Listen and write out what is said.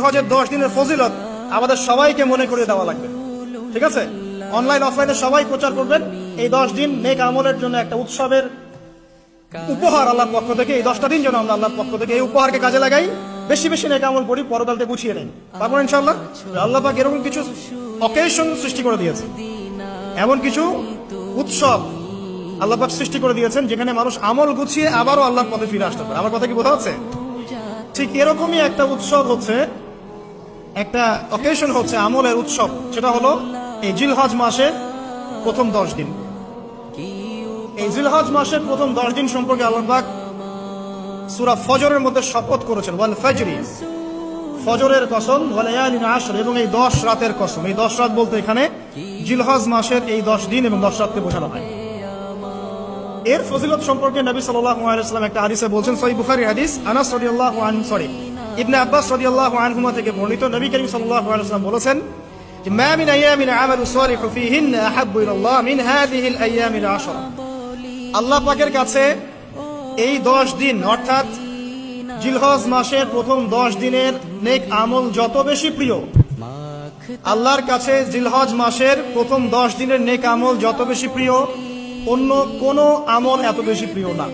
জিলহজের 10 দিনের ফজিলত আমাদের সবাইকে মনে করে দেওয়া লাগবে, ঠিক আছে? অনলাইন অফলাইনে সবাই প্রচার করবেন। এই 10 দিন নেক আমলের জন্য একটা উৎসবের উপহার আল্লাহর পক্ষ থেকে। এই 10টা দিন যেন আমরা আল্লাহর পক্ষ থেকে এই উপহারকে কাজে লাগাই, বেশি বেশি নেক আমল করি, পরকালতে গুছিয়ে নেই। তারপর ইনশাআল্লাহ আল্লাহ পাক এরকম কিছু অকেশন সৃষ্টি করে দিয়েছে, এমন কিছু উৎসব আল্লাহ পাক সৃষ্টি করে দিয়েছেন যেখানে মানুষ আমল গুছিয়ে আবারও আল্লাহর পথে ফিরে আসতে পারে। আমার কথা কি বোঝা যাচ্ছে? ঠিক এরকমই একটা উৎসব হচ্ছে, একটা অকেশন হচ্ছে আমলের উৎসব, সেটা হলো এই জিলহজ মাসের প্রথম 10 দিন। এই জিলহজ মাসের প্রথম 10 দিন সম্পর্কে আল্লাহ পাক সূরা ফজরের মধ্যে শপথ করেছেন, ওয়াল ফাজরি, ফজরের কসম, ওয়া লায়ালিন আশর, এবং এই 10 রাতের কসম। এই 10 রাত বলতে এখানে জিলহজ মাসের এই 10 দিন এবং 10 রাতকে বোঝানো হয়। এর ফজিলত সম্পর্কে নবী সাল্লাল্লাহু আলাইহি ওয়াসাল্লাম একটা হাদিসে বলছেন, সহিহ বুখারীর হাদিস, আনাস রাদিয়াল্লাহু আনহু ইবনে আব্বাস রাদিয়াল্লাহু আনহুমা থেকে বর্ণিত, নবী করিম সাল্লাল্লাহু আলাইহি ওয়াসাল্লাম বলেছেন যে মা মিন আইয়ামিন আমালু সালিহু ফীহিন্না আহাব্বু ইলাল্লাহ মিন হাযিহিল আইয়ামিল আশরা। আল্লাহ পাকের কাছে এই 10 দিন অর্থাৎ জিলহজ মাসের প্রথম 10 দিনের নেক আমল যত বেশি প্রিয়, আল্লাহর কাছে জিলহজ মাসের প্রথম 10 দিনের নেক আমল যত বেশি প্রিয়, অন্য কোনো আমল এত বেশি প্রিয় না।